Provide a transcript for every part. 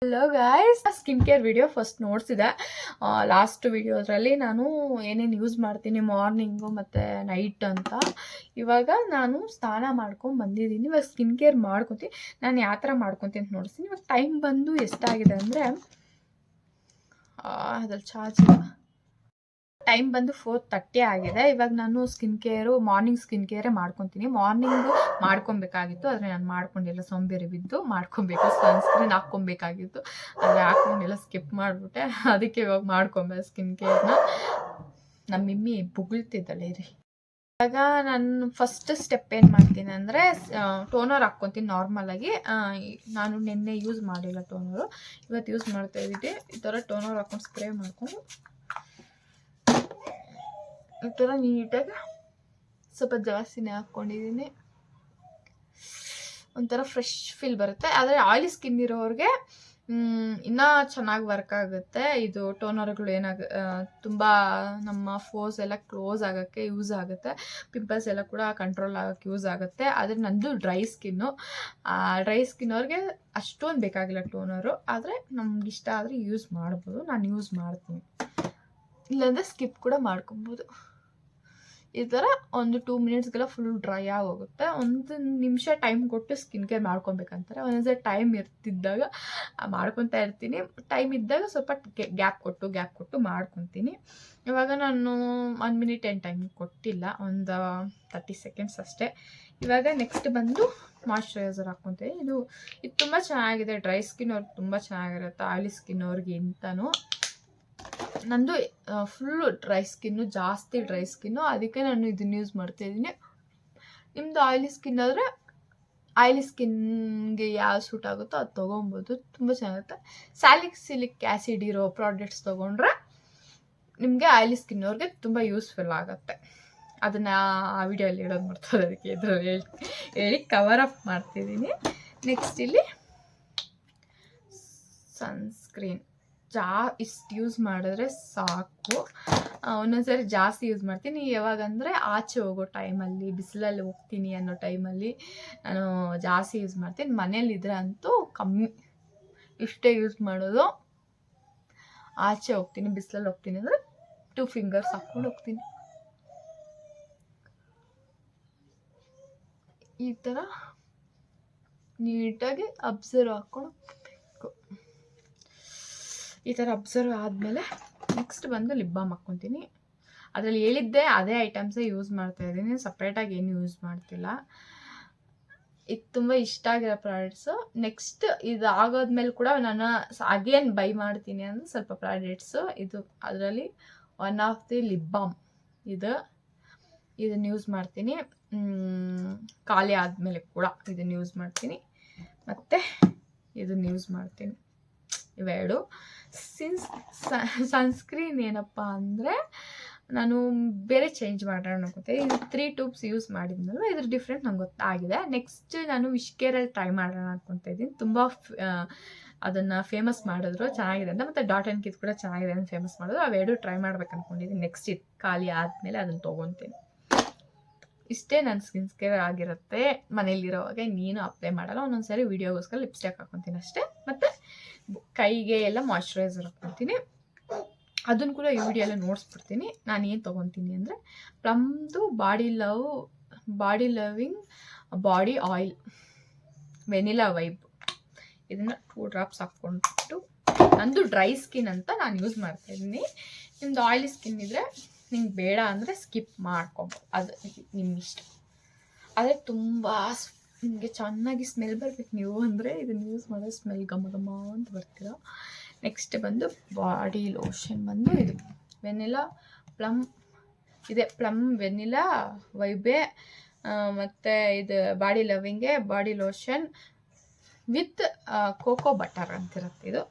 Hello guys, skin care video first ನೋಡ್ಸಿದೆ. Last ವಿಡಿಯೋದ್ರಲ್ಲಿ ನಾನು ಏನೇನು ಯೂಸ್ ಮಾಡ್ತೀನಿ ಮಾರ್ನಿಂಗು ಮತ್ತು ನೈಟ್ ಅಂತ. ಇವಾಗ ನಾನು ಸ್ನಾನ ಮಾಡ್ಕೊಂಡು ಬಂದಿದ್ದೀನಿ. ಇವಾಗ ಸ್ಕಿನ್ ಕೇರ್ ಮಾಡ್ಕೊತೀನಿ. ನಾನು ಯಾವ ಥರ ಮಾಡ್ಕೊತೀನಿ ಅಂತ ನೋಡ್ತೀನಿ. ಇವಾಗ ಟೈಮ್ ಬಂದು ಎಷ್ಟಾಗಿದೆ ಅಂದರೆ ಅದ್ರಲ್ಲಿ ಚಾರ್ಜ್ ಟೈಮ್ ಬಂದು 4:30 ಆಗಿದೆ. ಇವಾಗ ನಾನು ಮಾರ್ನಿಂಗ್ ಸ್ಕಿನ್ ಕೇರೇ ಮಾಡ್ಕೊತೀನಿ. ಮಾರ್ನಿಂಗು ಮಾಡ್ಕೊಬೇಕಾಗಿತ್ತು, ಆದರೆ ನಾನು ಮಾಡ್ಕೊಂಡಿಲ್ಲ. ಸೋಂಬೇರಿ ಬಿದ್ದು ಮಾಡ್ಕೊಬೇಕು. ಸನ್ಸ್ಕ್ರೀನ್ ಹಾಕ್ಕೊಬೇಕಾಗಿತ್ತು, ಆದರೆ ಹಾಕ್ಕೊಂಡಿಲ್ಲ, ಸ್ಕಿಪ್ ಮಾಡಿಬಿಟ್ಟೆ. ಅದಕ್ಕೆ ಇವಾಗ ಮಾಡ್ಕೊಂಬೆ ಸ್ಕಿನ್ ಕೇರ್ನ. ನಮ್ಮ ಮಮ್ಮಿ ಬುಗುಳ್ತಿದ್ದಾಳೆ ರೀ. ಇವಾಗ ನಾನು ಫಸ್ಟ್ ಸ್ಟೆಪ್ ಏನು ಮಾಡ್ತೀನಿ ಅಂದರೆ ಟೋನರ್ ಹಾಕ್ಕೊತೀನಿ ನಾರ್ಮಲಾಗಿ. ನಾನು ನಿನ್ನೆ ಯೂಸ್ ಮಾಡಿಲ್ಲ ಟೋನರು, ಇವತ್ತು ಯೂಸ್ ಮಾಡ್ತಾ ಇದ್ದೀನಿ. ಈ ಥರ ಟೋನರ್ ಹಾಕ್ಕೊಂಡು ಸ್ಪ್ರೇ ಮಾಡ್ಕೊಂಡು ಈ ಥರ ನೀಟಾಗಿ ಸ್ವಲ್ಪ ಜಾಸ್ತಿನೇ ಹಾಕ್ಕೊಂಡಿದ್ದೀನಿ. ಒಂಥರ ಫ್ರೆಶ್ ಫೀಲ್ ಬರುತ್ತೆ. ಆದರೆ ಆಯಿಲಿ ಸ್ಕಿನ್ ಇರೋರಿಗೆ ಇನ್ನೂ ಚೆನ್ನಾಗಿ ವರ್ಕ್ ಆಗುತ್ತೆ. ಇದು ಟೋನರ್ಗಳು ತುಂಬ ನಮ್ಮ ಫೋರ್ಸ್ ಎಲ್ಲ ಕ್ಲೋಸ್ ಆಗೋಕ್ಕೆ ಯೂಸ್ ಆಗುತ್ತೆ. ಪಿಂಪಲ್ಸ್ ಎಲ್ಲ ಕೂಡ ಕಂಟ್ರೋಲ್ ಆಗೋಕ್ಕೆ ಯೂಸ್ ಆಗುತ್ತೆ. ಆದರೆ ನಂದು ಡ್ರೈ ಸ್ಕಿನ್ ಅವ್ರಿಗೆ ಅಷ್ಟೊಂದು ಬೇಕಾಗಿಲ್ಲ ಟೋನರು. ಆದರೆ ನಮ್ಗೆ ಇಷ್ಟ ಆದರೆ ಯೂಸ್ ಮಾಡ್ಬೋದು. ನಾನು ಯೂಸ್ ಮಾಡ್ತೀನಿ, ಇಲ್ಲಾಂದರೆ ಸ್ಕಿಪ್ ಕೂಡ ಮಾಡ್ಕೊಬೋದು. ಈ ಥರ ಒಂದು 2 ಮಿನಿಟ್ಸ್ಗೆಲ್ಲ ಫುಲ್ ಡ್ರೈ ಆಗೋಗುತ್ತೆ. 1 ನಿಮಿಷ ಟೈಮ್ ಕೊಟ್ಟು ಸ್ಕಿನ್ ಕೇರ್ ಮಾಡ್ಕೊಬೇಕಂತಾರೆ. ಒಂದೊಂದ್ಸರಿ ಟೈಮ್ ಇರ್ತಿದ್ದಾಗ ಮಾಡ್ಕೊತಾ ಇರ್ತೀನಿ, ಟೈಮ್ ಇದ್ದಾಗ ಸ್ವಲ್ಪ ಗ್ಯಾಪ್ ಕೊಟ್ಟು ಮಾಡ್ಕೊತೀನಿ. ಇವಾಗ ನಾನು 1 ಮಿನಿಟ್ ಏನು ಟೈಮ್ ಕೊಟ್ಟಿಲ್ಲ, ಒಂದು 30 ಸೆಕೆಂಡ್ಸ್ ಅಷ್ಟೇ. ಇವಾಗ ನೆಕ್ಸ್ಟ್ ಬಂದು ಮಾಯ್ಶ್ಚರೈಸರ್ ಹಾಕ್ಕೊತೀನಿ. ಇದು ತುಂಬ ಚೆನ್ನಾಗಿದೆ. ಡ್ರೈ ಸ್ಕಿನ್ ಅವ್ರಿಗೆ ತುಂಬ ಚೆನ್ನಾಗಿರುತ್ತೆ, ಆಯಿಲಿ ಸ್ಕಿನ್ ಅವ್ರಿಗೆ ಇಂತನೂ. ನಂದು ಫುಲ್ಲು ಜಾಸ್ತಿ ಡ್ರೈ ಸ್ಕಿನ್ನು, ಅದಕ್ಕೆ ನಾನು ಇದನ್ನು ಯೂಸ್ ಮಾಡ್ತಾಯಿದ್ದೀನಿ. ನಿಮ್ಮದು ಆಯಿಲಿ ಸ್ಕಿನ್ ಆದರೆ ಆಯಿಲಿ ಸ್ಕಿನ್ಗೆ ಯಾವ್ದು ಸೂಟ್ ಆಗುತ್ತೋ ಅದು ತೊಗೊಬೋದು, ತುಂಬ ಚೆನ್ನಾಗಿರುತ್ತೆ. ಸ್ಯಾಲಿಸಿಲಿಕ್ ಆ್ಯಸಿಡ್ ಇರೋ ಪ್ರಾಡಕ್ಟ್ಸ್ ತೊಗೊಂಡ್ರೆ ನಿಮಗೆ ಆಯಿಲಿ ಸ್ಕಿನ್ ಅವ್ರಿಗೆ ತುಂಬ ಯೂಸ್ಫುಲ್ ಆಗುತ್ತೆ. ಅದನ್ನು ಆ ವಿಡಿಯೋಲ್ಲಿ ಹೇಳೋದು ಮಾಡ್ತಾರೆ, ಅದಕ್ಕೆ ಇದರಲ್ಲಿ ಹೇಳಿ ಕವರ್ ಅಪ್ ಮಾಡ್ತಿದ್ದೀನಿ. ನೆಕ್ಸ್ಟ್ ಇಲ್ಲಿ ಸನ್ಸ್ಕ್ರೀನ್ ಇಷ್ಟು ಯೂಸ್ ಮಾಡಿದ್ರೆ ಸಾಕು. ಒಂದೊಂದ್ಸರಿ ಜಾಸ್ತಿ ಯೂಸ್ ಮಾಡ್ತೀನಿ. ಯಾವಾಗಂದರೆ ಆಚೆ ಹೋಗೋ ಟೈಮಲ್ಲಿ, ಬಿಸಿಲಲ್ಲಿ ಹೋಗ್ತೀನಿ ಅನ್ನೋ ಟೈಮಲ್ಲಿ ನಾನು ಜಾಸ್ತಿ ಯೂಸ್ ಮಾಡ್ತೀನಿ. ಮನೇಲಿದ್ರೆ ಅಂತೂ ಕಮ್ಮಿ, ಇಷ್ಟೇ ಯೂಸ್ ಮಾಡೋದು. ಆಚೆ ಹೋಗ್ತೀನಿ, ಬಿಸಿಲಲ್ಲಿ ಹೋಗ್ತೀನಿ ಅಂದರೆ 2 ಫಿಂಗರ್ಸ್ ಹಾಕ್ಕೊಂಡು ಹೋಗ್ತೀನಿ. ಈ ಥರ ನೀಟಾಗಿ ಅಬ್ಸರ್ವ್ ಹಾಕ್ಕೊಂಡು ಈ ಥರ ಅಬ್ಸರ್ವ್ ಆದಮೇಲೆ ನೆಕ್ಸ್ಟ್ ಬಂದು ಲಿಪ್ ಬಾಮ್ ಹಾಕ್ಕೊತೀನಿ. ಅದರಲ್ಲಿ ಹೇಳಿದ್ದೆ ಅದೇ ಐಟಮ್ಸೇ ಯೂಸ್ ಮಾಡ್ತಾಯಿದ್ದೀನಿ, ಸಪ್ರೇಟಾಗಿ ಏನು ಯೂಸ್ ಮಾಡ್ತಿಲ್ಲ. ಇದು ತುಂಬ ಇಷ್ಟ ಆಗಿರೋ ಪ್ರಾಡಕ್ಟ್ಸು. ನೆಕ್ಸ್ಟ್ ಇದು ಆಗೋದ್ಮೇಲೆ ಕೂಡ ನಾನು ಅಗೇನ್ ಬೈ ಮಾಡ್ತೀನಿ ಅಂದರೆ ಸ್ವಲ್ಪ ಪ್ರಾಡಕ್ಟ್ಸು. ಇದು ಅದರಲ್ಲಿ one of the lip balm ಇದನ್ನು ಯೂಸ್ ಮಾಡ್ತೀನಿ. ಖಾಲಿ ಆದಮೇಲೆ ಕೂಡ ಇದನ್ನು ಯೂಸ್ ಮಾಡ್ತೀನಿ, ಮತ್ತು ಇದನ್ನು ಯೂಸ್ ಮಾಡ್ತೀನಿ. ಇವೆರಡು. ಸನ್ಸ್ಕ್ರೀನ್ ಏನಪ್ಪ ಅಂದರೆ ನಾನು ಬೇರೆ ಚೇಂಜ್ ಮಾಡೋಣ ಅನ್ಕೋತೀನಿ. ಇದು 3 ಟ್ಯೂಬ್ಸ್ ಯೂಸ್ ಮಾಡಿದ್ನಲ್ವ, ಇದ್ರ ಡಿಫ್ರೆಂಟ್ ನಂಗೆ ಗೊತ್ತಾಗಿದೆ. ನೆಕ್ಸ್ಟ್ ನಾನು ವಿಶ್ಕೇರಲ್ಲಿ ಟ್ರೈ ಮಾಡೋಣ ಅನ್ಕೊತಾ ಇದ್ದೀನಿ. ತುಂಬ ಅದನ್ನು ಫೇಮಸ್ ಮಾಡಿದ್ರು, ಚೆನ್ನಾಗಿದೆ ಅಂತ. ಮತ್ತು ಡಾಟ್ ಆ್ಯಂಡ್ ಕಿತ್ ಕೂಡ ಚೆನ್ನಾಗಿದೆ ಅಂತ ಫೇಮಸ್ ಮಾಡಿದ್ರು. ಅವೆರಡು ಟ್ರೈ ಮಾಡ್ಬೇಕು ಅಂದ್ಕೊಂಡಿದ್ದೀನಿ. ನೆಕ್ಸ್ಟ್ ಇದು ಖಾಲಿ ಆದಮೇಲೆ ಅದನ್ನು ತೊಗೊತೀನಿ. ಇಷ್ಟೇ ನನ್ನ ಸ್ಕಿನ್ ಕೇರ್ ಆಗಿರುತ್ತೆ. ಮನೇಲಿರೋವಾಗ ನೀನು ಅಪ್ಲೈ ಮಾಡಲ್ಲ, ಒಂದೊಂದ್ಸರಿ ವೀಡಿಯೋಗೋಸ್ಕರ ಲಿಪ್ಸ್ಟಿಕ್ ಹಾಕ್ಕೊತೀನಿ ಅಷ್ಟೇ. ಮತ್ತು ಕೈಗೆ ಎಲ್ಲ ಮಾಯ್ಶ್ಚರೈಸರ್ ಹಾಕ್ಕೊತೀನಿ. ಅದನ್ನು ಕೂಡ ಈ ವಿಡಿಯೋಲ್ಲ ನೋಡಿಸ್ಬಿಡ್ತೀನಿ. ನಾನು ಏನು ತೊಗೊತೀನಿ ಅಂದರೆ ಪ್ಲಮ್ದು body loving body oil vanilla vibe, ಇದನ್ನು 2 ಡ್ರಾಪ್ಸ್ ಹಾಕ್ಕೊಂಡ್ಬಿಟ್ಟು, ನಂದು ಡ್ರೈ ಸ್ಕಿನ್ ಅಂತ ನಾನು ಯೂಸ್ ಮಾಡ್ತಾಯಿದ್ದೀನಿ. ನಿಮ್ಮದು ಆಯಿಲಿ ಸ್ಕಿನ್ ಇದ್ದರೆ ನಿಂಗೆ ಬೇಡ ಅಂದರೆ ಸ್ಕಿಪ್ ಮಾಡ್ಕೊಬೋದು, ಅದು ನಿಮ್ಮ ಇಷ್ಟ. ಆದರೆ ತುಂಬ ನಿಮಗೆ ಚೆನ್ನಾಗಿ ಸ್ಮೆಲ್ ಬರಬೇಕು ನೀವು ಅಂದರೆ ಇದನ್ನು ಯೂಸ್ ಮಾಡೋ ಸ್ಮೆಲ್ ಘಮ ಘಮ ಅಂತ ಬರ್ತೀರ. ನೆಕ್ಸ್ಟ್ ಬಂದು ಬಾಡಿ ಲೋಷನ್ ಬಂದು ಇದು ವೆನಿಲಾ ಪ್ಲಮ್ ವೆನಿಲಾ ವೈಬೆ, ಮತ್ತು ಇದು body loving body lotion with cocoa butter ಅಂತಿರುತ್ತೆ.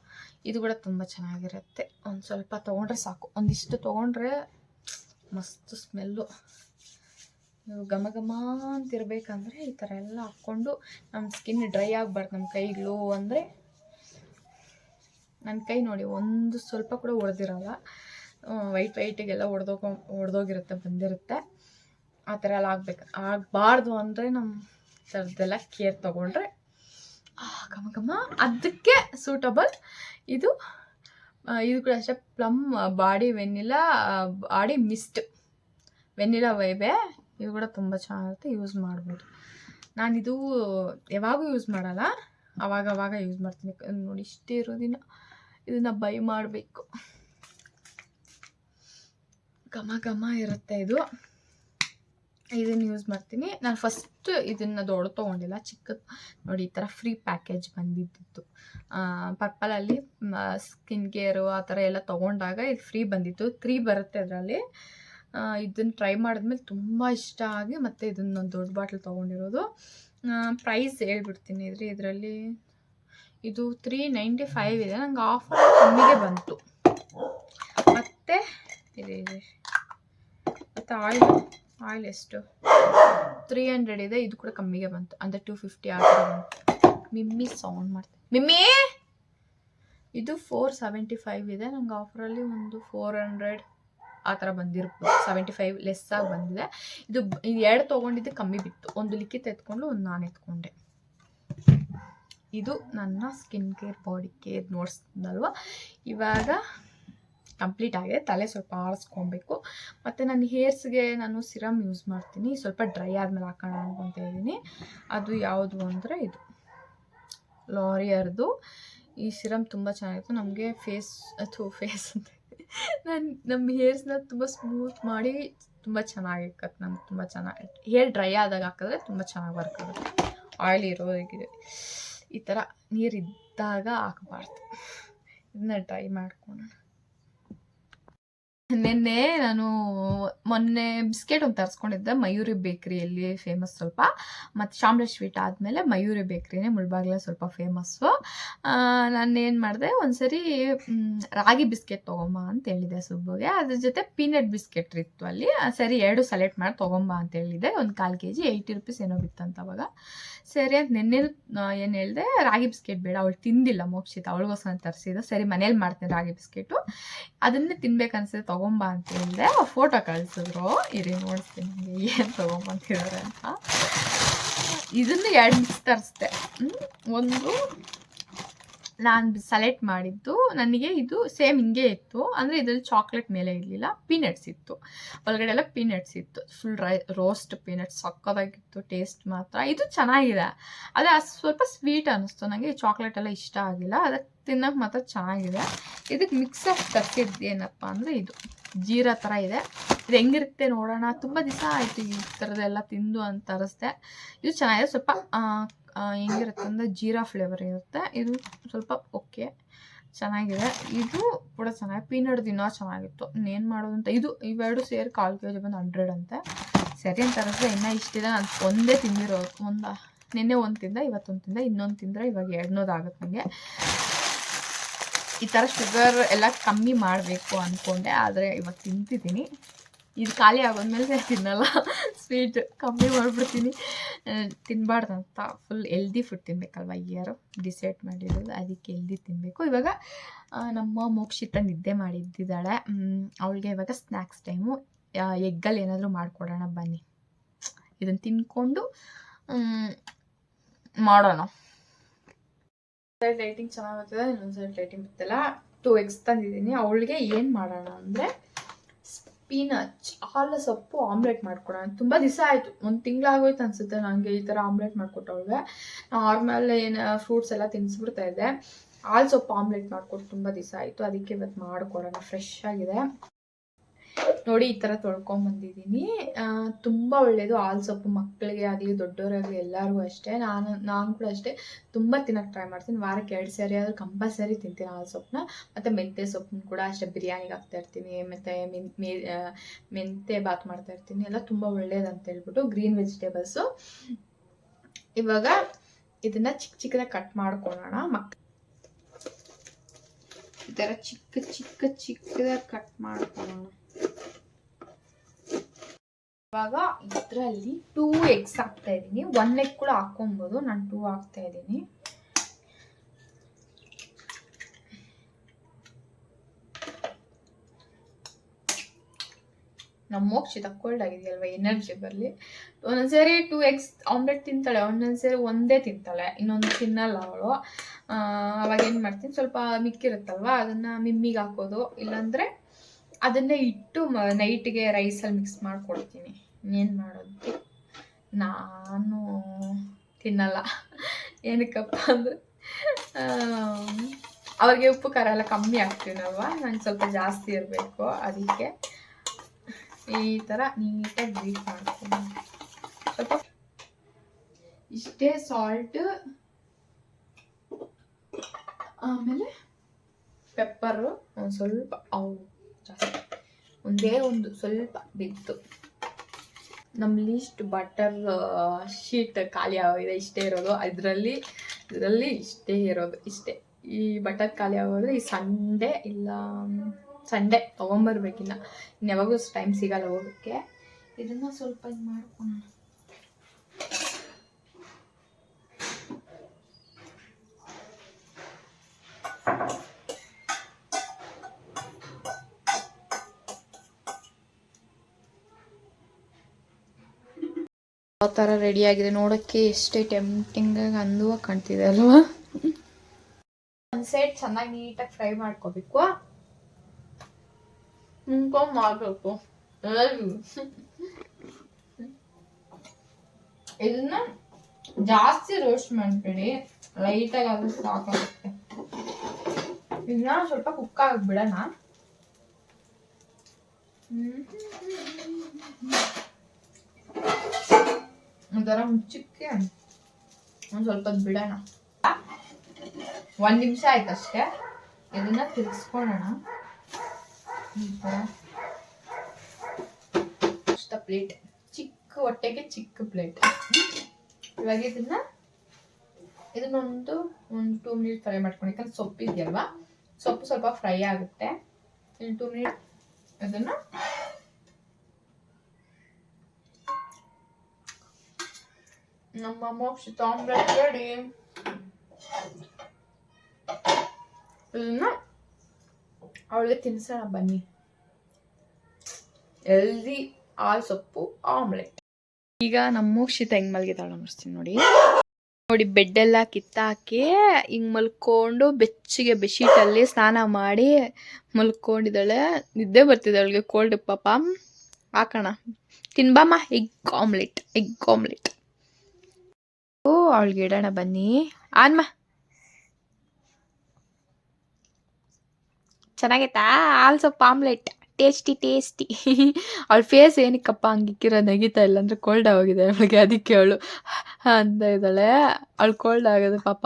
ಇದು ಕೂಡ ತುಂಬ ಚೆನ್ನಾಗಿರುತ್ತೆ. ಒಂದು ಸ್ವಲ್ಪ ತೊಗೊಂಡ್ರೆ ಸಾಕು, ಒಂದಿಷ್ಟು ತೊಗೊಂಡ್ರೆ ಮಸ್ತ್ ಸ್ಮೆಲ್ಲು. ನೀವು ಘಮ ಘಮ ಅಂತಿರ್ಬೇಕಂದ್ರೆ ಈ ಥರ ಎಲ್ಲ ಹಾಕ್ಕೊಂಡು, ನಮ್ಮ ಸ್ಕಿನ್ ಡ್ರೈ ಆಗಬಾರ್ದು. ನಮ್ಮ ಕೈ ಗ್ಲೋ ಅಂದರೆ, ನನ್ನ ಕೈ ನೋಡಿ ಒಂದು ಸ್ವಲ್ಪ ಕೂಡ ಒಡೆದಿರಲ್ಲ, ವೈಟಿಗೆಲ್ಲ ಒಡೆದೋಗಿರುತ್ತೆ, ಬಂದಿರುತ್ತೆ. ಆ ಥರ ಎಲ್ಲ ಆಗಬಾರ್ದು ಅಂದರೆ ನಮ್ಮ ಥರದ್ದೆಲ್ಲ ಕೇರ್ ತೊಗೊಂಡ್ರೆ ಘಮ ಘಮ ಅದಕ್ಕೆ ಸೂಟಬಲ್ ಇದು. ಇದು ಕೂಡ ಅಷ್ಟೇ, plum body body mist vanilla vibe. ಇದು ಕೂಡ ತುಂಬ ಚೆನ್ನಾಗಿರುತ್ತೆ, ಯೂಸ್ ಮಾಡ್ಬೋದು. ನಾನಿದು ಯಾವಾಗೂ ಯೂಸ್ ಮಾಡಲ್ಲ, ಅವಾಗ ಯೂಸ್ ಮಾಡ್ತೀನಿ. ನೋಡಿ ಇಷ್ಟೇ ಇರೋದಿನ ಇದನ್ನು ಬೈ ಮಾಡಬೇಕು. ಘಮ ಘಮ ಇರುತ್ತೆ ಇದು. ಇದನ್ನು ಯೂಸ್ ಮಾಡ್ತೀನಿ ನಾನು. ಫಸ್ಟ್ ಇದನ್ನು ದೊಡ್ಡ ತೊಗೊಂಡಿಲ್ಲ, ಚಿಕ್ಕದು ನೋಡಿ ಈ ಥರ ಫ್ರೀ ಪ್ಯಾಕೇಜ್ ಬಂದಿದ್ದು. ಪರ್ಪಲಲ್ಲಿ ಸ್ಕಿನ್ ಕೇರು ಆ ಥರ ಎಲ್ಲ ತೊಗೊಂಡಾಗ ಇದು ಫ್ರೀ ಬಂದಿತ್ತು. 3 ಬರುತ್ತೆ ಅದರಲ್ಲಿ. ಇದನ್ನು ಟ್ರೈ ಮಾಡಿದ್ಮೇಲೆ ತುಂಬ ಇಷ್ಟ ಆಗಿ ಮತ್ತೆ ಇದನ್ನೊಂದು ದೊಡ್ಡ ಬಾಟ್ಲ್ ತೊಗೊಂಡಿರೋದು. ಪ್ರೈಸ್ ಹೇಳ್ಬಿಡ್ತೀನಿ ಇದರಲ್ಲಿ. ಇದು 395 ಇದೆ, ನಂಗೆ ಆಫರ್ ಕಮ್ಮಿಗೆ ಬಂತು. ಮತ್ತು ಇದೆ ಮತ್ತು ಆಯಿಲ್ ಎಷ್ಟು 300 ಇದೆ, ಇದು ಕೂಡ ಕಮ್ಮಿಗೆ ಬಂತು, ಅಂದರೆ 250 ಆ ಥರ ಬಂತು. ಮಿಮ್ಮಿ ಸೌಂಡ್ ಮಾಡ್ತೀನಿ. ಮಿಮ್ಮಿ ಇದು 475 ಇದೆ, ನಂಗೆ ಆಫರಲ್ಲಿ ಒಂದು 400 ಆ ಥರ ಬಂದಿರ್ಬೋದು. 75 ಲೆಸ್ ಆಗಿ ಬಂದಿದೆ. ಇದು 2 ತೊಗೊಂಡಿದ್ದೆ ಕಮ್ಮಿ ಬಿತ್ತು. ಒಂದು ಲಿಕ್ಕಿತ್ ಎತ್ಕೊಂಡು ಒಂದು ನಾನು ಎತ್ಕೊಂಡೆ. ಇದು ನನ್ನ ಸ್ಕಿನ್ ಕೇರ್ ಬಾಡಿ ಕೇರ್ ನೋಡ್ಸ್ದಲ್ವ. ಇವಾಗ ಕಂಪ್ಲೀಟ್ ಆಗಿದೆ. ತಲೆ ಸ್ವಲ್ಪ ಆರಿಸ್ಕೊಬೇಕು. ಮತ್ತು ನನ್ನ ಹೇರ್ಸ್ಗೆ ನಾನು ಸಿರಮ್ ಯೂಸ್ ಮಾಡ್ತೀನಿ, ಸ್ವಲ್ಪ ಡ್ರೈ ಆದಮೇಲೆ ಹಾಕೋಣ ಅನ್ಕೊತ ಇದ್ದೀನಿ. ಅದು ಯಾವುದು ಅಂದರೆ ಇದು ಲಾರಿಯರ್ದು. ಈ ಸಿರಮ್ ತುಂಬ ಚೆನ್ನಾಗಿತ್ತು. ನಮಗೆ ಫೇಸ್ ಅಂತ ನಮ್ಮ ಹೇರ್ಸ್ನ ತುಂಬ ಸ್ಮೂತ್ ಮಾಡಿ ತುಂಬ ಚೆನ್ನಾಗಿಕ್ಕತ್ತೆ. ನಮ್ಗೆ ತುಂಬ ಚೆನ್ನಾಗಿ ಹೇರ್ ಡ್ರೈ ಆದಾಗ ಹಾಕಿದ್ರೆ ತುಂಬ ಚೆನ್ನಾಗಿ ವರ್ಕ್ ಆಗುತ್ತೆ. ಆಯಿಲ್ ಇರೋಗಿದೆ ಈ ಥರ ನೀರಿದ್ದಾಗ ಹಾಕಬಾರ್ದು. ಇದನ್ನ ಡ್ರೈ ಮಾಡ್ಕೊಳ್ಳೋಣ. ನಿನ್ನೆ ನಾನು ಮೊನ್ನೆ ಬಿಸ್ಕೆಟ್ ಒಂದು ತರಿಸ್ಕೊಂಡಿದ್ದೆ, ಮಯೂರಿ ಬೇಕ್ರಿಯಲ್ಲಿ ಫೇಮಸ್ ಸ್ವಲ್ಪ. ಮತ್ತು ಶಾಮ್ಲೆ ಸ್ವೀಟ್ ಆದಮೇಲೆ ಮಯೂರಿ ಬೇಕ್ರಿನೇ ಮುಳ್ಬಾಗ್ಲ ಸ್ವಲ್ಪ ಫೇಮಸ್ಸು. ನಾನು ಏನು ಮಾಡಿದೆ, ಒಂದ್ಸರಿ ರಾಗಿ ಬಿಸ್ಕೆಟ್ ತೊಗೊಂಬ ಅಂತ ಹೇಳಿದೆ ಸುಬ್ಬುಗೆ. ಅದ್ರ ಜೊತೆ ಪೀನಟ್ ಬಿಸ್ಕೆಟ್ ಇತ್ತು ಅಲ್ಲಿ. ಸರಿ 2 ಸೆಲೆಕ್ಟ್ ಮಾಡಿ ತೊಗೊಂಬ ಅಂತ ಹೇಳಿದೆ. ಒಂದು 1/4 kg 80 ರೂಪೀಸ್ ಏನೋ ಬಿತ್ತಂತ ಅವಾಗ. ಸರಿ ಅಂತ ನಿನ್ನೆನೂ ಏನು ಹೇಳಿದೆ, ರಾಗಿ ಬಿಸ್ಕೆಟ್ ಬೇಡ, ಅವಳು ತಿಂದಿಲ್ಲ ಮೋಕ್ಷಿತ, ಅವಳಿಗೋಸ್ಕರ ತರಿಸಿದ್ದು. ಸರಿ ಮನೇಲಿ ಮಾಡ್ತೀನಿ ರಾಗಿ ಬಿಸ್ಕೆಟು, ಅದನ್ನೇ ತಿನ್ಬೇಕನ್ಸಿದೆ, ತೊಗೊಂಬ ಅಂತ ಹೇಳಿದೆ. ಫೋಟೋ ಕಳಿಸಿದ್ರು, ಇರಿ ನೋಡಿಸ್ತೀನಿ ನಿಮಗೆ ಏನು ತೊಗೊಂಬಂತಿದ್ದಾರೆ ಅಂತ. ಇದನ್ನು 2 ಮಿಕ್ಸ್ ತರಿಸ್ದೆ. ಒಂದು ನಾನು ಸೆಲೆಕ್ಟ್ ಮಾಡಿದ್ದು, ನನಗೆ ಇದು ಸೇಮ್ ಹಿಂಗೆ ಇತ್ತು, ಅಂದರೆ ಇದರಲ್ಲಿ ಚಾಕ್ಲೇಟ್ ಮೇಲೆ ಇರಲಿಲ್ಲ, ಪೀನಟ್ಸ್ ಇತ್ತು ಒಳಗಡೆ ಎಲ್ಲ ಪೀನಟ್ಸ್ ಇತ್ತು. ಫುಲ್ ರೋಸ್ಟ್ ಪೀನಟ್ಸ್ ಸಕ್ಕತ್ತಾಗಿತ್ತು. ಟೇಸ್ಟ್ ಮಾತ್ರ ಇದು ಚೆನ್ನಾಗಿದೆ, ಆದರೆ ಅದು ಸ್ವಲ್ಪ ಸ್ವೀಟ್ ಅನ್ನಿಸ್ತು ನನಗೆ. ಚಾಕ್ಲೇಟ್ ಎಲ್ಲ ಇಷ್ಟ ಆಗಿಲ್ಲ, ಅದಕ್ಕೆ ತಿನ್ನೋಕೆ ಮಾತ್ರ ಚೆನ್ನಾಗಿದೆ. ಇದಕ್ಕೆ ಮಿಕ್ಸ್ ಆಫ್ ತರಿಸಿದ್ದೇನಪ್ಪ ಅಂದರೆ ಇದು ಜೀರಾ ಥರ ಇದೆ. ಇದು ಹೆಂಗಿರುತ್ತೆ ನೋಡೋಣ. ತುಂಬ ದಿವಸ ಆಯಿತು ಈ ಥರದ್ದೆಲ್ಲ ತಿಂದು ಅಂತ ತರಿಸ್ದೆ. ಇದು ಚೆನ್ನಾಗಿದೆ. ಸ್ವಲ್ಪ ಹೆಂಗಿರುತ್ತೆ ಅಂದರೆ ಜೀರಾ ಫ್ಲೇವರ್ ಇರುತ್ತೆ. ಇದು ಸ್ವಲ್ಪ ಓಕೆ ಚೆನ್ನಾಗಿದೆ. ಇದು ಕೂಡ ಚೆನ್ನಾಗಿದೆ. ಪೀನಟ್ ಇನ್ನೂ ಚೆನ್ನಾಗಿತ್ತು. ಇನ್ನೇನು ಮಾಡೋದು ಅಂತ. ಇವೆರಡು ಸೇರಿ 1/4 kg ಬಂದು 100 ಅಂತೆ. ಸರಿ ಅಂತ ತರಿಸ್ದೆ. ಇನ್ನೂ ಇಷ್ಟಿದೆ. ನಾನು ಒಂದೇ ತಿಂದಿರೋದು. ನಿನ್ನೆ ಒಂದು ತಿಂದೆ, ಇವತ್ತೊಂದು ತಿಂದೆ, ಇನ್ನೊಂದು ತಿಂದರೆ ಇವಾಗ 2 ಆಗುತ್ತೆ ನನಗೆ. ಈ ಥರ ಶುಗರ್ ಎಲ್ಲ ಕಮ್ಮಿ ಮಾಡಬೇಕು ಅಂದ್ಕೊಂಡೆ, ಆದರೆ ಇವತ್ತು ತಿಂತಿದ್ದೀನಿ. ಇದು ಖಾಲಿ ಆಗೋದ್ಮೇಲೆ ತಿನ್ನಲ್ಲ, ಸ್ವೀಟ್ ಕಮ್ಮಿ ಮಾಡಿಬಿಡ್ತೀನಿ. ತಿನ್ನಬಾರ್ದಂತ, ಫುಲ್ ಹೆಲ್ದಿ ಫುಡ್ ತಿನ್ನಬೇಕಲ್ವ, ಇಯರು ಡಿಸೈಡ್ ಮಾಡಿರೋದು. ಅದಕ್ಕೆ ಹೆಲ್ದಿ ತಿನ್ನಬೇಕು. ಇವಾಗ ನಮ್ಮ ಮೋಕ್ಷಿತ ನಿದ್ದೆ ಮಾಡಿದ್ದಿದ್ದಾಳೆ. ಅವಳಿಗೆ ಇವಾಗ ಸ್ನ್ಯಾಕ್ಸ್ ಟೈಮು. ಎಗ್ಗಲ್ಲಿ ಏನಾದರೂ ಮಾಡಿಕೊಡೋಣ ಬನ್ನಿ. ಇದನ್ನು ತಿನ್ಕೊಂಡು ಮಾಡೋಣ. ಲೈಟಿಂಗ್ ಚೆನ್ನಾಗಿ ಬರ್ತದೆ, ಇನ್ನೊಂದು ಸೈಡ್ ಲೈಟಿಂಗ್ ಬರ್ತಲ್ಲ. 2 eggs ತಂದಿದ್ದೀನಿ. ಅವಳಿಗೆ ಏನು ಮಾಡೋಣ ಅಂದರೆ ಸ್ಪಿನಚ್ ಹಾಲು ಸೊಪ್ಪು ಆಮ್ಲೆಟ್ ಮಾಡ್ಕೊಡೋಣ. ತುಂಬ ದಿವಸ ಆಯಿತು, 1 ತಿಂಗಳಾಗೋಯ್ತು ಅನಿಸುತ್ತೆ ನನಗೆ ಈ ಥರ ಆಮ್ಲೆಟ್ ಮಾಡಿಕೊಟ್ಟವಳಿಗೆ. ನಾರ್ಮಲ್ ಏನು ಫ್ರೂಟ್ಸ್ ಎಲ್ಲ ತಿನ್ನಿಸ್ಬಿಡ್ತಾ ಇದ್ದೆ. ಹಾಲು ಸೊಪ್ಪು ಆಮ್ಲೆಟ್ ಮಾಡಿಕೊಟ್ಟು ತುಂಬ ದಿವಸ ಆಯಿತು. ಅದಕ್ಕೆ ಇವತ್ತು ಮಾಡಿಕೊಡೋಣ. ಫ್ರೆಶ್ ಆಗಿದೆ ನೋಡಿ. ಈ ಥರ ತೊಳ್ಕೊಂಬಂದಿದ್ದೀನಿ. ತುಂಬ ಒಳ್ಳೆಯದು ಹಾಲು ಸೊಪ್ಪು, ಮಕ್ಕಳಿಗೆ ಆಗಲಿ ದೊಡ್ಡವರಾಗಲಿ ಎಲ್ಲರಿಗೂ ಅಷ್ಟೇ. ನಾನು ಕೂಡ ಅಷ್ಟೇ ತುಂಬ ತಿನ್ನೋಕ್ಕೆ ಟ್ರೈ ಮಾಡ್ತೀನಿ. ವಾರಕ್ಕೆ 2 ಸಾರಿ ಆದರೂ ಕಂಪಲ್ಸರಿ ತಿಂತೀನಿ ಹಾಲು ಸೊಪ್ಪನ್ನ. ಮತ್ತು ಮೆಂತ್ಯ ಸೊಪ್ಪನ್ನ ಕೂಡ ಅಷ್ಟೇ ಬಿರಿಯಾನಿಗೆ ಹಾಕ್ತಾಯಿರ್ತೀನಿ. ಮತ್ತು ಮೆಂತ್ಯ ಬಾತ್ ಮಾಡ್ತಾಯಿರ್ತೀನಿ. ಎಲ್ಲ ತುಂಬ ಒಳ್ಳೇದು ಅಂತ ಹೇಳ್ಬಿಟ್ಟು ಗ್ರೀನ್ ವೆಜಿಟೇಬಲ್ಸು. ಇವಾಗ ಇದನ್ನು ಚಿಕ್ಕದಾಗಿ ಕಟ್ ಮಾಡ್ಕೊಳ್ಳೋಣ. ಈ ಥರ ಚಿಕ್ಕದಾಗಿ ಕಟ್ ಮಾಡ್ಕೊಳ್ಳೋಣ. ಇವಾಗ ಇದರಲ್ಲಿ 2 eggs ಹಾಕ್ತಾ ಇದ್ದೀನಿ. 1 egg ಕೂಡ ಹಾಕೊಬೋದು, ನಾನು 2 ಹಾಕ್ತಾ ಇದ್ದೀನಿ. ನಮ್ಮ ಮೋಕ್ಷಿತ ಕೋಲ್ಡ್ ಆಗಿದೆಯಲ್ವ, ಎನರ್ಜಿ ಬರಲಿ. ಒಂದೊಂದ್ಸರಿ 2 eggs ಆಮ್ಲೆಟ್ ತಿಂತಾಳೆ, ಒಂದೊಂದ್ಸರಿ ಒಂದೇ ತಿಂತಾಳೆ, ಇನ್ನೊಂದು ತಿನ್ನಲ್ಲ ಅವಳು. ಅವಾಗ ಏನು ಮಾಡ್ತೀನಿ, ಸ್ವಲ್ಪ ಮಿಕ್ಕಿರುತ್ತಲ್ವ ಅದನ್ನು ಮಿಮ್ಮಿಗೆ ಹಾಕೋದು, ಇಲ್ಲಾಂದರೆ ಅದನ್ನೇ ಇಟ್ಟು ನೈಟ್ಗೆ ರೈಸಲ್ಲಿ ಮಿಕ್ಸ್ ಮಾಡ್ಕೊಡ್ತೀನಿ. ಇನ್ನೇನು ಮಾಡೋದು, ನಾನು ತಿನ್ನಲ್ಲ. ಏನಕ್ಕಪ್ಪ ಅಂದರೆ ಅವ್ರಿಗೆ ಉಪ್ಪು ಖಾರ ಎಲ್ಲ ಕಮ್ಮಿ ಆಗ್ತೀನಲ್ವ, ನಂಗೆ ಸ್ವಲ್ಪ ಜಾಸ್ತಿ ಇರಬೇಕು. ಅದಕ್ಕೆ ಈ ಥರ ನೀಟಾಗಿ ಬೀಟ್ ಮಾಡ್ತೀನಿ. ಸ್ವಲ್ಪ ಇಷ್ಟೇ ಸಾಲ್ಟ್, ಆಮೇಲೆ ಪೆಪ್ಪರು ಒಂದು ಸ್ವಲ್ಪ, ಅವು ಜಾಸ್ತಿ ಒಂದೇ ಒಂದು ಸ್ವಲ್ಪ ಬಿತ್ತು. ನಮ್ಮ ಲೀಸ್ಟ್ ಬಟರ್ ಶೀಟ್ ಖಾಲಿ ಆಗಿದೆ, ಇಷ್ಟೇ ಇರೋದು. ಇದರಲ್ಲಿ ಇಷ್ಟೇ ಇರೋದು, ಇಷ್ಟೇ. ಈ ಬಟರ್ ಖಾಲಿ ಆಗೋದ್ರೆ ಈ ಸಂಡೇ ತೊಗೊಂಬರ್ಬೇಕಿನ್ನ, ಯಾವಾಗೂ ಟೈಮ್ ಸಿಗಲ್ಲ ಹೋಗೋಕ್ಕೆ. ಇದನ್ನು ಸ್ವಲ್ಪ ಇದು ಮಾಡ್ಕೊಳ್ಳೋಣ. ಯಾವ ಥರ ರೆಡಿಯಾಗಿದೆ ನೋಡೋಕ್ಕೆ, ಎಷ್ಟೇ ಟೆಂಪ್ಟಿಂಗಾಗಿ ಅಂದುವ ಕಾಣ್ತಿದೆ ಅಲ್ವಾ. ಒಂದು ಸೈಡ್ ಚೆನ್ನಾಗಿ ನೀಟಾಗಿ ಫ್ರೈ ಮಾಡ್ಕೋಬೇಕು, ಮಾಡಬೇಕು. ಇದನ್ನ ಜಾಸ್ತಿ ರೋಸ್ಟ್ ಮಾಡ್ಬೇಡಿ, ಲೈಟಾಗಿ ಆದ್ರೂ ಸಾಕಾಗುತ್ತೆ. ಇದನ್ನ ಸ್ವಲ್ಪ ಕುಕ್ ಆಗಿಬಿಡೋಣ. ಒಂಥರ ಮುಚ್ಚಕ್ಕೆ ಒಂದು ಸ್ವಲ್ಪ ಬಿಡೋಣ. 1 ನಿಮಿಷ ಆಯ್ತಷ್ಟೇ. ಇದನ್ನ ತಿರ್ಗಿಸ್ಕೊಳ್ಳೋಣ. ಈ ಥರ ಇಷ್ಟ ಪ್ಲೇಟ್, ಚಿಕ್ಕ ಹೊಟ್ಟೆಗೆ ಚಿಕ್ಕ ಪ್ಲೇಟ್. ಇವಾಗ ಇದನ್ನೊಂದು 2 ಮಿನಿಟ್ ಫ್ರೈ ಮಾಡ್ಕೊಂಡು, ಯಾಕಂದ್ರೆ ಸೊಪ್ಪು ಇದೆಯಲ್ವಾ, ಸೊಪ್ಪು ಸ್ವಲ್ಪ ಫ್ರೈ ಆಗುತ್ತೆ. 2 ಮಿನಿಟ್ ಅದನ್ನ ನಮ್ಮ ಮೋಕ್ಷಿತ ಆಮ್ಲೆಟ್ ರೆಡಿ. ಇದನ್ನ ಅವಳಿಗೆ ತಿನ್ಸೋಣ ಬನ್ನಿ. ಹೆಲ್ದಿ ಹಾಲು ಸೊಪ್ಪು ಆಮ್ಲೆಟ್. ಈಗ ನಮ್ಮ ಮೋಕ್ಷಿತ ಹೆಂಗ್ ಮಲಗಿದಾಳೆ ಅನ್ನಿಸ್ತೀನಿ ನೋಡಿ. ಬೆಡ್ ಎಲ್ಲ ಕಿತ್ತಾಕಿ ಹಿಂಗೆ ಮಲ್ಕೊಂಡು ಬೆಚ್ಚಗೆ ಬೆಡ್ಶೀಟಲ್ಲಿ ಸ್ನಾನ ಮಾಡಿ ಮಲ್ಕೊಂಡಿದ್ದಾಳೆ. ನಿದ್ದೆ ಬರ್ತಿದೆ ಅವಳಿಗೆ, ಕೋಲ್ಡ್ ಪಾಪ. ಹಾಕೋಣ, ತಿನ್ಬಮ್ಮ ಎಗ್ ಆಮ್ಲೆಟ್. ಅವಳಿಗೆ ಇಡೋಣ ಬನ್ನಿ. ಆನ್ಮ ಚೆನ್ನಾಗೈತಾ ಹಾಲು ಸೊಪ್ಪು ಆಮ್ಲೆಟ್? ಟೇಸ್ಟಿ. ಅವಳ ಫೇಸ್ ಏನಕ್ಕಪ್ಪ ಹಂಗಿಕ್ಕಿರೋ ನಗಿತಾ ಇಲ್ಲ ಅಂದರೆ ಕೋಲ್ಡ್ ಆಗೋಗಿದೆ ಅವಳಿಗೆ, ಅದಕ್ಕೆ ಅವಳು ಅಂತ ಇದ್ದಾಳೆ. ಅವಳು ಕೋಲ್ಡ್ ಆಗೋದು ಪಾಪ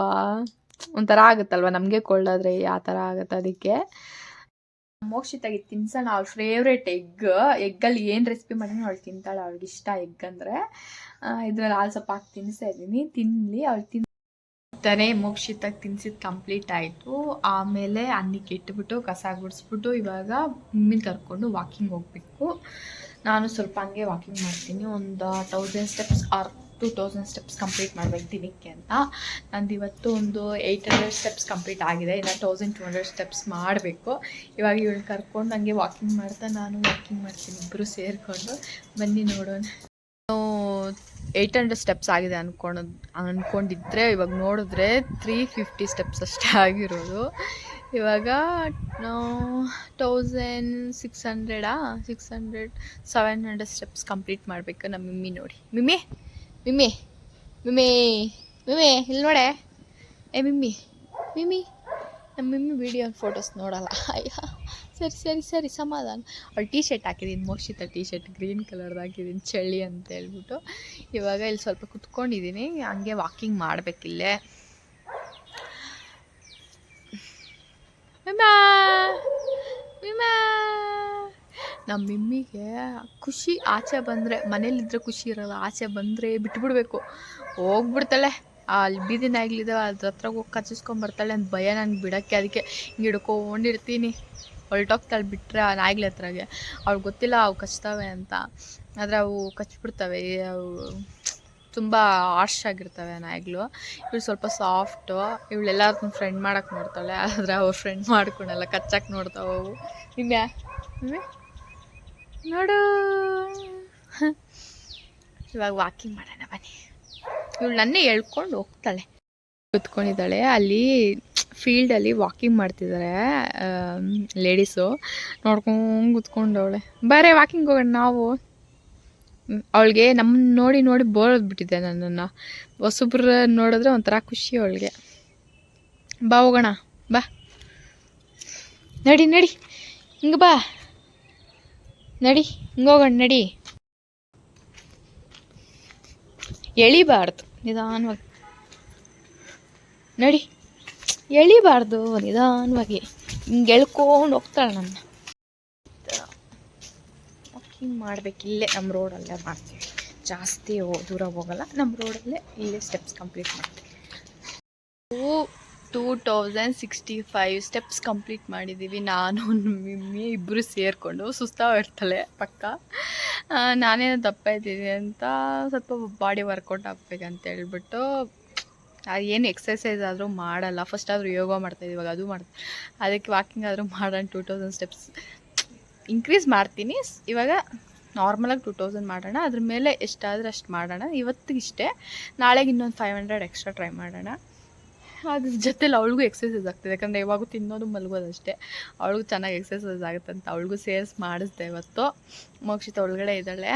ಒಂಥರ ಆಗುತ್ತಲ್ವ, ನಮಗೆ ಕೋಲ್ಡ್ ಆದರೆ ಆ ಥರ ಆಗುತ್ತೆ. ಅದಕ್ಕೆ ಮೋಕ್ಷಿತಾಗಿ ತಿನ್ಸೋಣ. ಅವಳ ಫೇವ್ರೇಟ್ ಎಗ್ಗಲ್ಲಿ ಏನು ರೆಸಿಪಿ ಮಾಡಿದ್ರೆ ಅವಳು ತಿಂತಾಳೆ, ಅವಳಿಗೆ ಇಷ್ಟ ಎಗ್ ಅಂದರೆ. ಇದ್ರಲ್ಲಿ ಹಾಲು ಸೊಪ್ಪು ಹಾಕಿ ತಿನ್ನಿಸ್ತಾ ಇದ್ದೀನಿ, ತಿನ್ನಲಿ ಅವಳು ತಿಂತಾರೆ. ಮೋಕ್ಷಿತಾಗಿ ತಿನ್ಸಿದ್ದು ಕಂಪ್ಲೀಟ್ ಆಯಿತು. ಆಮೇಲೆ ಅನ್ನಕ್ಕೆ ಇಟ್ಬಿಟ್ಟು ಕಸ ಗುಡಿಸ್ಬಿಟ್ಟು ಇವಾಗ ಮಮ್ಮಿನ ಕರ್ಕೊಂಡು ವಾಕಿಂಗ್ ಹೋಗಬೇಕು. ನಾನು ಸ್ವಲ್ಪ ಹಂಗೆ ವಾಕಿಂಗ್ ಮಾಡ್ತೀನಿ, ಒಂದು 1000 ಸ್ಟೆಪ್ಸ್ ಆರ್ 2000 ಸ್ಟೆಪ್ಸ್ ಕಂಪ್ಲೀಟ್ ಮಾಡಬೇಕು ದಿನಕ್ಕೆ ಅಂತ. ನಂದು ಇವತ್ತು ಒಂದು 800 ಸ್ಟೆಪ್ಸ್ ಕಂಪ್ಲೀಟ್ ಆಗಿದೆ, ಇನ್ನು 1200 ಸ್ಟೆಪ್ಸ್ ಮಾಡಬೇಕು. ಇವಾಗ ಇವಳು ಕರ್ಕೊಂಡು ಹಂಗೆ ವಾಕಿಂಗ್ ಮಾಡ್ತಾ ನಾನು ವಾಕಿಂಗ್ ಮಾಡ್ತೀನಿ, ಇಬ್ಬರು ಸೇರಿಕೊಂಡು. ಬನ್ನಿ ನೋಡೋಣ. 800 ಸ್ಟೆಪ್ಸ್ ಆಗಿದೆ ಅಂದ್ಕೊಂಡಿದ್ರೆ ಇವಾಗ ನೋಡಿದ್ರೆ 350 ಸ್ಟೆಪ್ಸ್ ಅಷ್ಟೇ ಆಗಿರೋದು. ಇವಾಗ 1600 ಸ್ಟೆಪ್ಸ್ ಕಂಪ್ಲೀಟ್ ಮಾಡಬೇಕು. ನಮ್ಮ ಮಿಮ್ಮಿ ನೋಡಿ, ಮಿಮ್ಮಿ ಇಲ್ಲಿ ನೋಡೆ. ಮಿಮ್ಮಿ ನಮ್ಮ ಮಿಮ್ಮಿ ವಿಡಿಯೋ ಫೋಟೋಸ್ ನೋಡಲ್ಲ. ಅಯ್ಯ ಸರಿ ಸಮಾಧಾನ. ಅವಳು ಟೀ ಶರ್ಟ್ ಹಾಕಿದ್ದೀನಿ, ಮೋಕ್ಷಿತ ಟೀ ಶರ್ಟ್ ಗ್ರೀನ್ ಕಲರ್ದು ಹಾಕಿದ್ದೀನಿ, ಚಳಿ ಅಂತ ಹೇಳ್ಬಿಟ್ಟು. ಇವಾಗ ಇಲ್ಲಿ ಸ್ವಲ್ಪ ಕುತ್ಕೊಂಡಿದ್ದೀನಿ, ಹಂಗೆ ವಾಕಿಂಗ್ ಮಾಡಬೇಕಿಲ್ಲೇ. ನಮ್ಮ ಮಿಮ್ಮಿಗೆ ಖುಷಿ ಆಚೆ ಬಂದರೆ, ಮನೇಲಿದ್ದರೆ ಖುಷಿ ಇರೋಲ್ಲ, ಆಚೆ ಬಂದರೆ ಬಿಟ್ಬಿಡ್ಬೇಕು, ಹೋಗ್ಬಿಡ್ತಾಳೆ. ಅಲ್ಲಿ ಬೀದಿ ನಾಯಿಗಳಿದ್ದಾವೆ ಅದ್ರ ಹತ್ರ ಹೋಗಿ ಕಚ್ಚಿಸ್ಕೊಂಬರ್ತಾಳೆ ಅಂತ ಭಯ ನನಗೆ ಬಿಡೋಕ್ಕೆ. ಅದಕ್ಕೆ ಹಿಂಗೆ ಹಿಡ್ಕೊಂಡಿರ್ತೀನಿ, ಹೊರಟೋಗ್ತಾಳೆ ಬಿಟ್ಟರೆ ಆ ನಾಯಿಗಳ ಹತ್ರಗೆ. ಅವ್ಳಿಗೆ ಗೊತ್ತಿಲ್ಲ ಅವು ಕಚ್ತವೆ ಅಂತ, ಆದರೆ ಅವು ಕಚ್ಬಿಡ್ತವೆ. ಅವು ತುಂಬ ಹಾರ್ಶ್ ಆಗಿರ್ತವೆ ನಾಯಿಗಳು. ಇವಳು ಸ್ವಲ್ಪ ಸಾಫ್ಟು, ಇವಳೆಲ್ಲರನ್ನ ಫ್ರೆಂಡ್ ಮಾಡೋಕ್ಕೆ ನೋಡ್ತಾಳೆ, ಆದರೆ ಅವ್ರು ಫ್ರೆಂಡ್ ಮಾಡ್ಕೊಳಲ್ಲ, ಕಚ್ಚಕ್ಕೆ ನೋಡ್ತಾವೆ ಅವು. ನಿಮ್ಮೆ ನೋಡು ಇವಾಗ ವಾಕಿಂಗ್ ಮಾಡೋಣ ಬನ್ನಿ. ಇವಳು ನನ್ನೇ ಹೇಳ್ಕೊಂಡು ಹೋಗ್ತಾಳೆ. ಕೂತ್ಕೊಂಡಿದ್ದಾಳೆ ಅಲ್ಲಿ ಫೀಲ್ಡಲ್ಲಿ ವಾಕಿಂಗ್ ಮಾಡ್ತಿದ್ದಾರೆ ಲೇಡೀಸು. ನೋಡ್ಕೊಂಡು ಕೂತ್ಕೊಂಡವಳೆ. ಬರೇ ವಾಕಿಂಗ್ ಹೋಗೋಣ ನಾವು. ಅವಳಿಗೆ ನಮ್ಮ ನೋಡಿ ನೋಡಿ ಬೋರ್ ಹೊಡ್ಬಿಟ್ಟಿದೆ ನನ್ನನ್ನು. ಹೊಸಬ್ರು ನೋಡಿದ್ರೆ ಒಂಥರ ಖುಷಿ ಅವಳಿಗೆ. ಬಾ ಹೋಗೋಣ ಬಾ, ನಡಿ ನಡಿ ಹಿಂಗೆ ಬಾ, ನಡಿ ಹಿಂಗೆ ಹೋಗೋಣ ನಡಿ. ಎಳಿಬಾರ್ದು, ನಿಧಾನವಾಗಿ ನಡಿ, ಎಳಿಬಾರ್ದು, ನಿಧಾನವಾಗಿ ಹಿಂಗೆ ಎಳ್ಕೊಂಡು ಹೋಗ್ತಾಳೆ ನನ್ನ. ವಾಕಿಂಗ್ ಮಾಡ್ಬೇಕು, ಇಲ್ಲೇ ನಮ್ಮ ರೋಡಲ್ಲೇ ಮಾಡ್ತೀವಿ, ಜಾಸ್ತಿ ದೂರ ಹೋಗಲ್ಲ. ನಮ್ಮ ರೋಡಲ್ಲೇ ಇಲ್ಲೇ ಸ್ಟೆಪ್ಸ್ ಕಂಪ್ಲೀಟ್ ಮಾಡ್ತೀವಿ. 2065 ಸ್ಟೆಪ್ಸ್ ಕಂಪ್ಲೀಟ್ ಮಾಡಿದ್ದೀವಿ. ನಾನು ಮಿಮ್ಮಿ ಇಬ್ಬರು ಸೇರಿಕೊಂಡು. ಸುಸ್ತಾಗಿರ್ತಾಳೆ ಪಕ್ಕ. ನಾನೇನು ದಪ್ಪ ಇದ್ದೀನಿ ಅಂತ ಸ್ವಲ್ಪ ಬಾಡಿ ವರ್ಕೌಟ್ ಆಗ್ಬೇಕಂತ ಹೇಳ್ಬಿಟ್ಟು ಏನು ಎಕ್ಸಸೈಸ್ ಆದರೂ ಮಾಡಲ್ಲ. ಫಸ್ಟ್ ಆದರೂ ಯೋಗ ಮಾಡ್ತಾಯಿದ್ದೆ, ಇವಾಗ ಅದು ಮಾಡ್ತೀನಿ. ಅದಕ್ಕೆ ವಾಕಿಂಗ್ ಆದರೂ ಮಾಡೋಣ. 2000 ಸ್ಟೆಪ್ಸ್ ಇನ್ಕ್ರೀಸ್ ಮಾಡ್ತೀನಿ. ಇವಾಗ ನಾರ್ಮಲಾಗಿ 2000 ಮಾಡೋಣ, ಅದ್ರ ಮೇಲೆ ಎಷ್ಟಾದರೆ ಅಷ್ಟು ಮಾಡೋಣ. ಇವತ್ತಿಗಿಷ್ಟೇ, ನಾಳೆಗೆ ಇನ್ನೊಂದು 500 ಎಕ್ಸ್ಟ್ರಾ ಟ್ರೈ ಮಾಡೋಣ. ಅದ್ರ ಜೊತೆಲಿ ಅವಳಿಗೂ ಎಕ್ಸಸೈಸ್ ಆಗ್ತದೆ, ಯಾಕಂದರೆ ಯಾವಾಗೂ ತಿನ್ನೋದು ಮಲಗೋದಷ್ಟೇ. ಅವಳಿಗೂ ಚೆನ್ನಾಗಿ ಎಕ್ಸಸೈಸ್ ಆಗುತ್ತೆ ಅಂತ ಅವಳಿಗೂ ಸೇರಿಸಿ ಮಾಡಿಸ್ದೆ ಇವತ್ತು. ಮೋಕ್ಷಿತ ಒಳಗಡೆ ಇದ್ದಾಳೆ.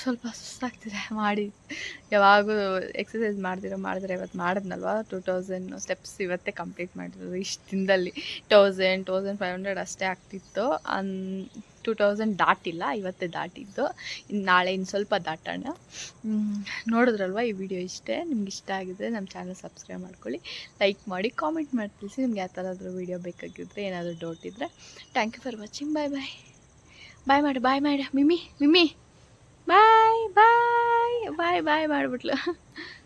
ಸ್ವಲ್ಪ ಸುಸ್ತಾಗ್ತಿದೆ ಮಾಡಿ. ಯಾವಾಗೂ ಎಕ್ಸಸೈಸ್ ಮಾಡಿದ್ರೆ ಇವತ್ತು ಮಾಡಿದ್ನಲ್ವ. 2000 ಸ್ಟೆಪ್ಸ್ ಇವತ್ತೇ ಕಂಪ್ಲೀಟ್ ಮಾಡಿರೋದು. ಇಷ್ಟು ದಿನದಲ್ಲಿ 1500 ಅಷ್ಟೇ ಆಗ್ತಿತ್ತು. 2000 ದಾಟಿಲ್ಲ, ಇವತ್ತೇ ದಾಟಿದ್ದು. ನಾಳೆ ಇನ್ನು ಸ್ವಲ್ಪ ದಾಟೋಣ. ನೋಡಿದ್ರಲ್ವ ಈ ವಿಡಿಯೋ ಇಷ್ಟೇ. ನಿಮ್ಗೆ ಇಷ್ಟ ಆಗಿದ್ರೆ ನಮ್ಮ ಚಾನಲ್ ಸಬ್ಸ್ಕ್ರೈಬ್ ಮಾಡ್ಕೊಳ್ಳಿ, ಲೈಕ್ ಮಾಡಿ, ಕಾಮೆಂಟ್ ಮಾಡಿ ತಿಳಿಸಿ ನಿಮ್ಗೆ ಯಾವ ಥರದ್ದು ವಿಡಿಯೋ ಬೇಕಾಗಿದ್ದರೆ, ಏನಾದರೂ ಡೌಟ್ ಇದ್ದರೆ. Thank you for watching. Bye bye. Bye ಮಾಡಿ, ಬಾಯ್ ಮಾಡಿ ಮಿಮ್ಮಿ, ಮಿಮ್ಮಿ ಬಾಯ್ ಬಾಯ್ ಬಾಯ್ ಬಾಯ್ ಮಾಡಿಬಿಟ್ಲು.